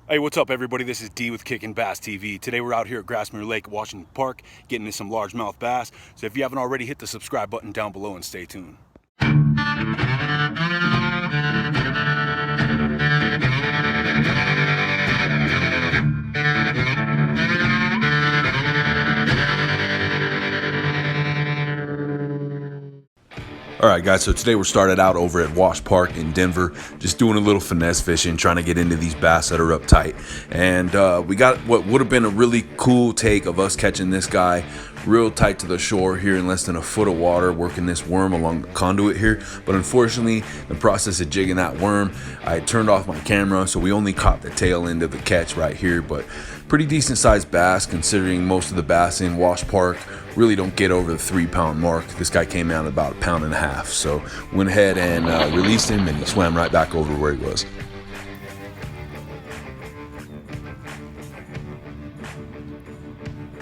Hey, what's up, everybody? This is D with Kickin Bass TV. Today we're out here at Grassmere Lake, Washington Park, getting into some largemouth bass. So if you haven't already, hit the subscribe button down below and stay tuned. Alright guys, so today we're started out over at Wash Park in Denver, just doing a little finesse fishing, trying to get into these bass that are up tight. And we got what would have been a really cool take of us catching this guy real tight to the shore here in less than a foot of water, working this worm along the conduit here. But unfortunately, in the process of jigging that worm, I turned off my camera, so we only caught the tail end of the catch right here. But pretty decent sized bass, considering most of the bass in Wash Park really don't get over the 3-pound mark. This guy came out about 1.5 pounds, so went ahead and released him, and he swam right back over where he was.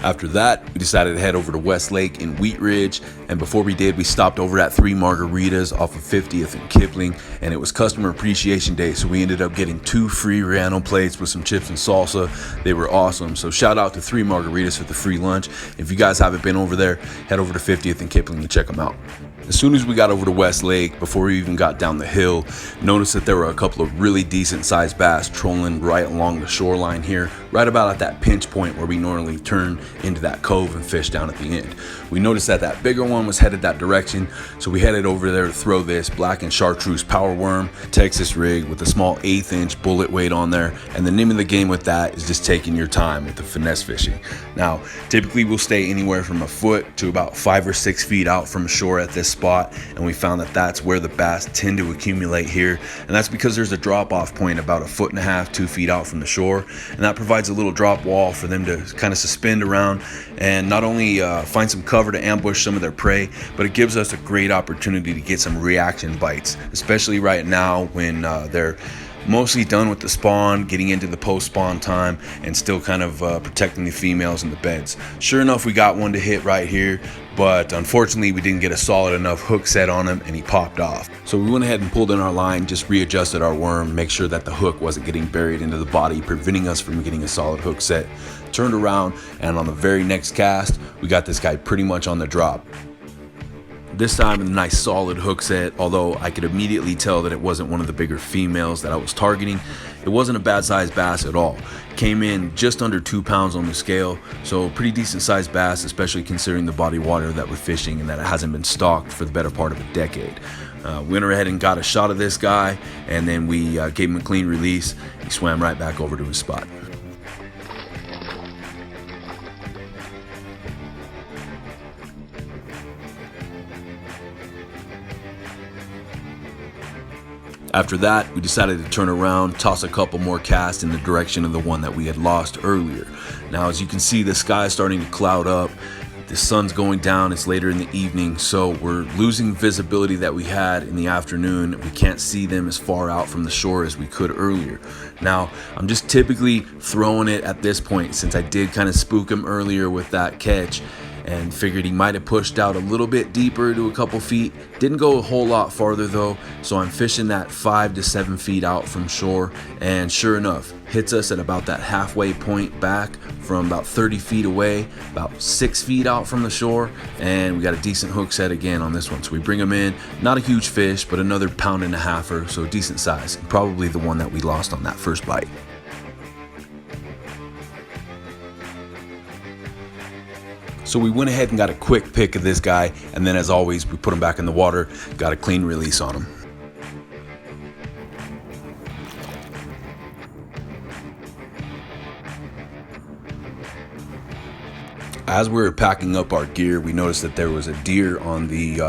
After that, we decided to head over to West Lake in Wheat Ridge, and before we did, we stopped over at 3 Margaritas off of 50th and Kipling, and it was Customer Appreciation Day, so we ended up getting 2 free Riano plates with some chips and salsa. They were awesome, so shout out to 3 Margaritas for the free lunch. If you guys haven't been over there, head over to 50th and Kipling and check them out. As soon as we got over to West Lake, before we even got down the hill, noticed that there were a couple of really decent sized bass trolling right along the shoreline here, right about at that pinch point where we normally turn into that cove and fish down at the end. We noticed that that bigger one was headed that direction, so we headed over there to throw this black and chartreuse power worm, Texas rig with a small 1/8 inch bullet weight on there. And the name of the game with that is just taking your time with the finesse fishing. Now, typically we'll stay anywhere from a foot to about 5 or 6 feet out from shore at this spot, and we found that that's where the bass tend to accumulate here, and that's because there's a drop-off point about 1.5 to 2 feet out from the shore, and that provides a little drop wall for them to kind of suspend around and not only find some cover to ambush some of their prey, but it gives us a great opportunity to get some reaction bites, especially right now when they're mostly done with the spawn, getting into the post-spawn time, and still kind of protecting the females in the beds. Sure enough, we got one to hit right here, but unfortunately we didn't get a solid enough hook set on him, and he popped off. So we went ahead and pulled in our line, just readjusted our worm, make sure that the hook wasn't getting buried into the body, preventing us from getting a solid hook set. Turned around, and on the very next cast, we got this guy pretty much on the drop. This time a nice solid hook set, although I could immediately tell that it wasn't one of the bigger females that I was targeting. It wasn't a bad sized bass at all. Came in just under 2 pounds on the scale, so pretty decent sized bass, especially considering the body water that we're fishing and that it hasn't been stocked for the better part of a decade. Went ahead and got a shot of this guy, and then we gave him a clean release. He swam right back over to his spot. After that, we decided to turn around, toss a couple more casts in the direction of the one that we had lost earlier. Now, as you can see, the sky is starting to cloud up. The sun's going down, it's later in the evening, so we're losing visibility that we had in the afternoon. We can't see them as far out from the shore as we could earlier. Now, I'm just typically throwing it at this point, since I did kind of spook him earlier with that catch, and figured he might have pushed out a little bit deeper to a couple feet. Didn't go a whole lot farther though, so I'm fishing that 5 to 7 feet out from shore, and sure enough, hits us at about that halfway point back from about 30 feet away, about 6 feet out from the shore, and we got a decent hook set again on this one. So we bring him in, not a huge fish, but another 1.5 pounds, so decent size, probably the one that we lost on that first bite. So we went ahead and got a quick pick of this guy, and then as always, we put him back in the water, got a clean release on him. As we were packing up our gear, we noticed that there was a deer on the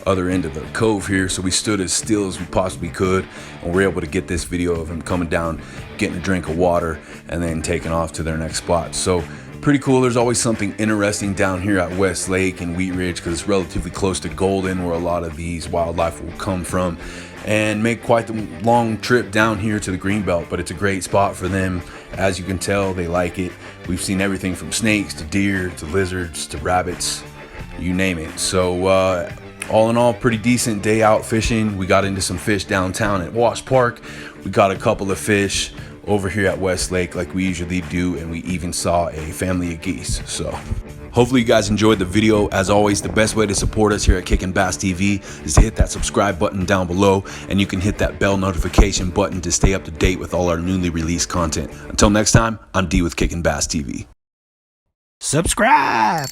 other end of the cove here, so we stood as still as we possibly could, and we were able to get this video of him coming down, getting a drink of water, and then taking off to their next spot. So pretty cool. There's always something interesting down here at West Lake and Wheat Ridge, because it's relatively close to Golden, where a lot of these wildlife will come from, and make quite the long trip down here to the Greenbelt. But it's a great spot for them. As you can tell, they like it. We've seen everything from snakes to deer to lizards to rabbits, you name it. So all in all, pretty decent day out fishing. We got into some fish downtown at Wash Park. We got a couple of fish over here at Westlake like we usually do, and we even saw a family of geese. So hopefully you guys enjoyed the video. As always, the best way to support us here at Kickin Bass TV is to hit that subscribe button down below, and you can hit that bell notification button to stay up to date with all our newly released content. Until next time, I'm D with Kickin Bass TV. Subscribe!